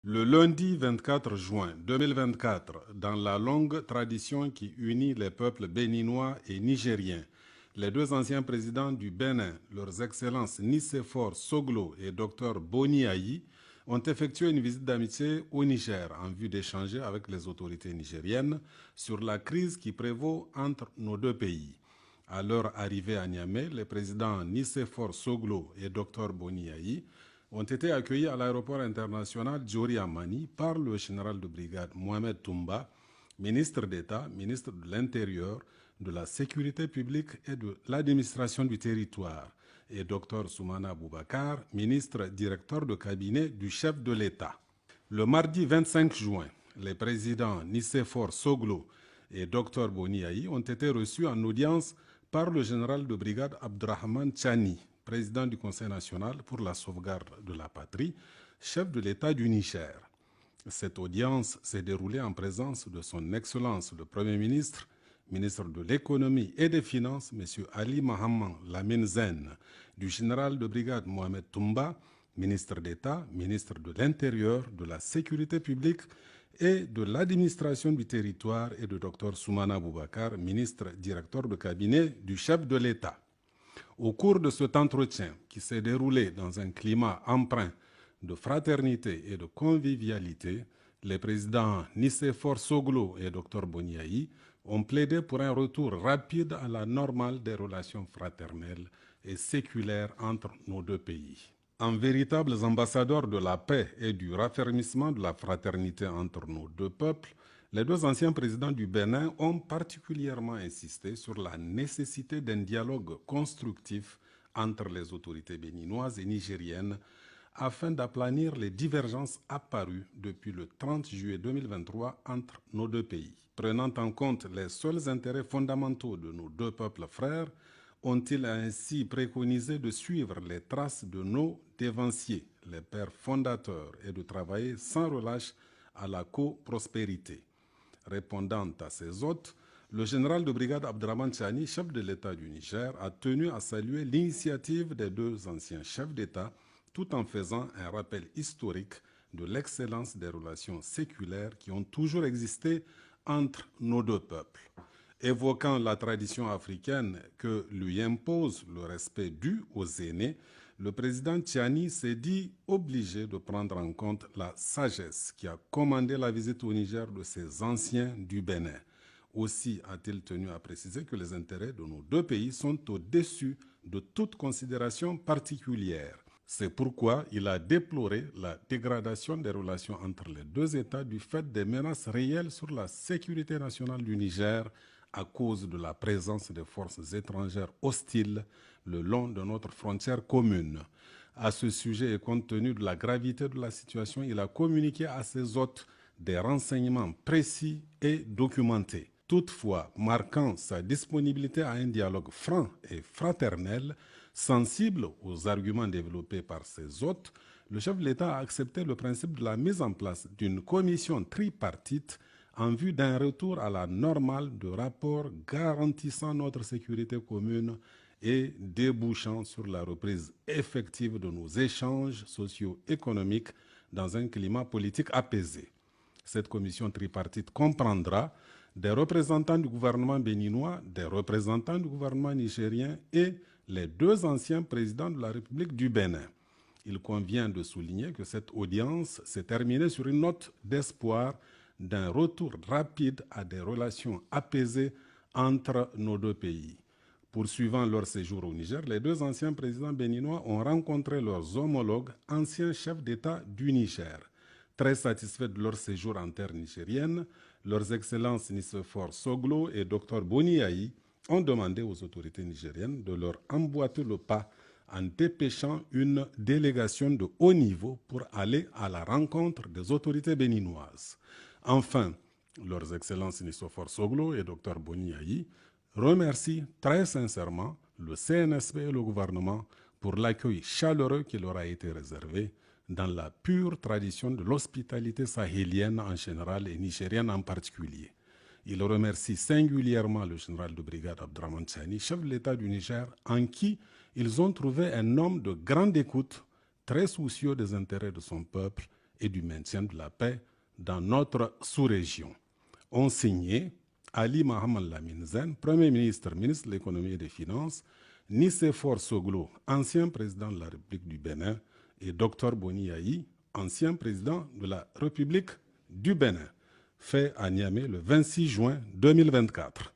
Le lundi 24 juin 2024, dans la longue tradition qui unit les peuples béninois et nigériens, les deux anciens présidents du Bénin, leurs excellences Nicéphore Soglo et Dr Boni Ayi, ont effectué une visite d'amitié au Niger en vue d'échanger avec les autorités nigériennes sur la crise qui prévaut entre nos deux pays. À leur arrivée à Niamey, les présidents Nicéphore Soglo et Dr Boni Ayi ont été accueillis à l'aéroport international Djori Amani par le général de brigade Mohamed Toumba, ministre d'État, ministre de l'Intérieur, de la Sécurité publique et de l'administration du territoire, et Dr Soumana Boubacar, ministre directeur de cabinet du chef de l'État. Le mardi 25 juin, les présidents Nicéphore Soglo et Dr Boni Ayi ont été reçus en audience par le général de brigade Abdrahman Tchani, président du Conseil national pour la sauvegarde de la patrie, chef de l'État du Niger. Cette audience s'est déroulée en présence de son Excellence le Premier ministre, ministre de l'Économie et des Finances, M. Ali Mahaman Lamine Zen, du général de brigade Mohamed Toumba, ministre d'État, ministre de l'Intérieur, de la Sécurité publique et de l'administration du territoire, et de Dr Soumana Boubacar, ministre directeur de cabinet du chef de l'État. Au cours de cet entretien, qui s'est déroulé dans un climat empreint de fraternité et de convivialité, les présidents Nicéphore Soglo et Dr Boni Ayi ont plaidé pour un retour rapide à la normale des relations fraternelles et séculaires entre nos deux pays. En véritables ambassadeurs de la paix et du raffermissement de la fraternité entre nos deux peuples, les deux anciens présidents du Bénin ont particulièrement insisté sur la nécessité d'un dialogue constructif entre les autorités béninoises et nigériennes afin d'aplanir les divergences apparues depuis le 30 juillet 2023 entre nos deux pays. Prenant en compte les seuls intérêts fondamentaux de nos deux peuples frères, ont-ils ainsi préconisé de suivre les traces de nos dévanciers, les pères fondateurs, et de travailler sans relâche à la coprospérité. Répondant à ces hôtes, le général de brigade Abdrahman Tchani, chef de l'État du Niger, a tenu à saluer l'initiative des deux anciens chefs d'État tout en faisant un rappel historique de l'excellence des relations séculaires qui ont toujours existé entre nos deux peuples. Évoquant la tradition africaine que lui impose le respect dû aux aînés, le président Tchani s'est dit obligé de prendre en compte la sagesse qui a commandé la visite au Niger de ses anciens du Bénin. Aussi a-t-il tenu à préciser que les intérêts de nos deux pays sont au-dessus de toute considération particulière. C'est pourquoi il a déploré la dégradation des relations entre les deux États du fait des menaces réelles sur la sécurité nationale du Niger à cause de la présence des forces étrangères hostiles le long de notre frontière commune. À ce sujet et compte tenu de la gravité de la situation, il a communiqué à ses hôtes des renseignements précis et documentés. Toutefois, marquant sa disponibilité à un dialogue franc et fraternel, sensible aux arguments développés par ses hôtes, le chef de l'État a accepté le principe de la mise en place d'une commission tripartite en vue d'un retour à la normale de rapports garantissant notre sécurité commune et débouchant sur la reprise effective de nos échanges socio-économiques dans un climat politique apaisé. Cette commission tripartite comprendra des représentants du gouvernement béninois, des représentants du gouvernement nigérien et les deux anciens présidents de la République du Bénin. Il convient de souligner que cette audience s'est terminée sur une note d'espoir d'un retour rapide à des relations apaisées entre nos deux pays. Poursuivant leur séjour au Niger, les deux anciens présidents béninois ont rencontré leurs homologues, anciens chefs d'État du Niger. Très satisfaits de leur séjour en terre nigérienne, leurs excellences Nicéphore Soglo et Dr Boni Ayi ont demandé aux autorités nigériennes de leur emboîter le pas en dépêchant une délégation de haut niveau pour aller à la rencontre des autorités béninoises. Enfin, leurs excellences Nicéphore Soglo et Dr Boni Ayi remercient très sincèrement le CNSP et le gouvernement pour l'accueil chaleureux qui leur a été réservé dans la pure tradition de l'hospitalité sahélienne en général et nigérienne en particulier. Il remercie singulièrement le général de brigade Abdrahman Tchani, chef de l'État du Niger, en qui ils ont trouvé un homme de grande écoute, très soucieux des intérêts de son peuple et du maintien de la paix dans notre sous-région. Ont signé Ali Mohamed Lamine Zen, Premier ministre, ministre de l'économie et des finances, Nicéphore Soglo, ancien président de la République du Bénin, et Dr Boni Yahi, ancien président de la République du Bénin, fait à Niamey le 26 juin 2024.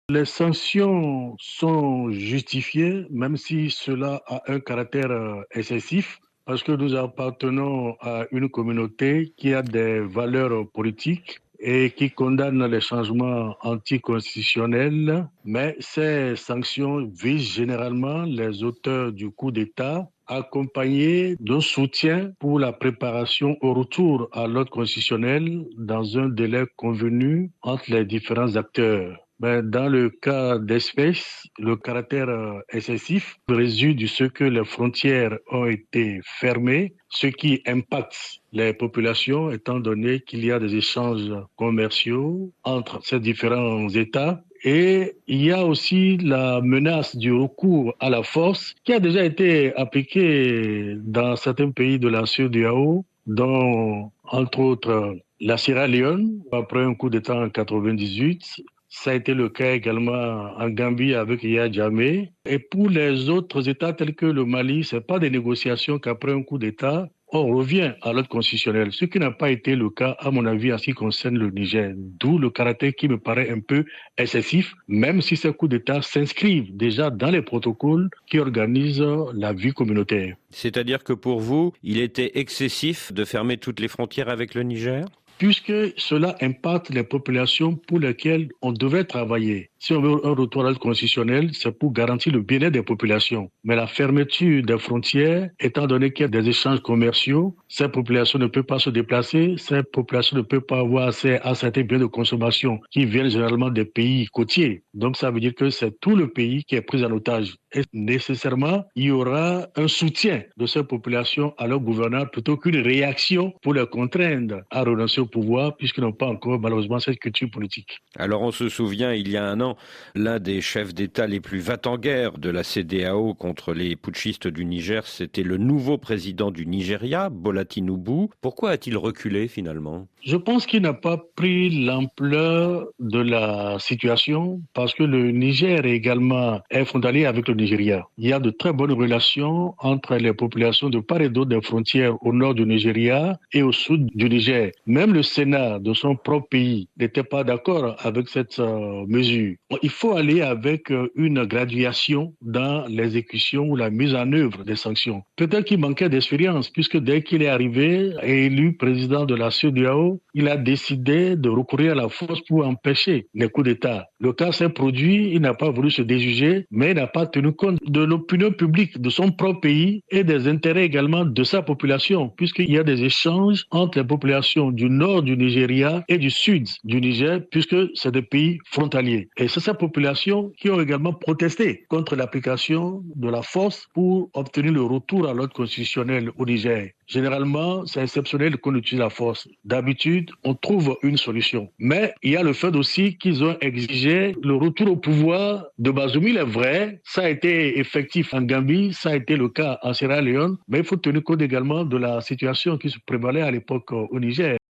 Les sanctions sont justifiées, même si cela a un caractère excessif, parce que nous appartenons à une communauté qui a des valeurs politiques et qui condamne les changements anticonstitutionnels, mais ces sanctions visent généralement les auteurs du coup d'État, accompagnés d'un soutien pour la préparation au retour à l'ordre constitutionnel dans un délai convenu entre les différents acteurs. Dans le cas d'espèce, le caractère excessif résulte du fait que les frontières ont été fermées, ce qui impacte les populations étant donné qu'il y a des échanges commerciaux entre ces différents États. Et il y a aussi la menace du recours à la force qui a déjà été appliquée dans certains pays de la CEDEAO, dont entre autres la Sierra Leone, après un coup d'État en 98. Ça a été le cas également en Gambie avec Yahya Jammeh. Et pour les autres États tels que le Mali, ce n'est pas des négociations qu'après un coup d'État, on revient à l'ordre constitutionnel, ce qui n'a pas été le cas, à mon avis, en ce qui concerne le Niger. D'où le caractère qui me paraît un peu excessif, même si ces coups d'État s'inscrivent déjà dans les protocoles qui organisent la vie communautaire. C'est-à-dire que pour vous, il était excessif de fermer toutes les frontières avec le Niger ? Puisque cela impacte les populations pour lesquelles on devrait travailler. Si on veut un retour à l'ordre constitutionnel, c'est pour garantir le bien-être des populations. Mais la fermeture des frontières, étant donné qu'il y a des échanges commerciaux, ces populations ne peuvent pas se déplacer, ces populations ne peuvent pas avoir accès à certains biens de consommation qui viennent généralement des pays côtiers. Donc ça veut dire que c'est tout le pays qui est pris en otage. Et nécessairement, il y aura un soutien de ces populations à leurs gouvernants plutôt qu'une réaction pour les contraindre à renoncer au pouvoir puisqu'ils n'ont pas encore malheureusement cette culture politique. Alors on se souvient, il y a un an, l'un des chefs d'État les plus va-t-en-guerre de la CEDEAO contre les putschistes du Niger, c'était le nouveau président du Nigeria, Bola Tinubu. Pourquoi a-t-il reculé finalement ? Je pense qu'il n'a pas pris l'ampleur de la situation parce que le Niger également est frontalier avec le Nigeria. Il y a de très bonnes relations entre les populations de part et d'autre des frontières au nord du Nigeria et au sud du Niger. Même le Sénat de son propre pays n'était pas d'accord avec cette mesure. Il faut aller avec une graduation dans l'exécution ou la mise en œuvre des sanctions. Peut-être qu'il manquait d'expérience puisque dès qu'il est arrivé et élu président de la CEDEAO, il a décidé de recourir à la force pour empêcher les coups d'État. Le cas s'est produit, il n'a pas voulu se déjuger, mais il n'a pas tenu compte de l'opinion publique de son propre pays et des intérêts également de sa population, puisqu'il y a des échanges entre les populations du nord du Nigeria et du sud du Niger, puisque c'est des pays frontaliers. Et c'est ces populations qui ont également protesté contre l'application de la force pour obtenir le retour à l'ordre constitutionnel au Niger. Généralement, c'est exceptionnel qu'on utilise la force. D'habitude, on trouve une solution. Mais il y a le fait aussi qu'ils ont exigé le retour au pouvoir de Bazoum. Il est vrai, ça a été effectif en Gambie, ça a été le cas en Sierra Leone, mais il faut tenir compte également de la situation qui se prévalait à l'époque au Niger.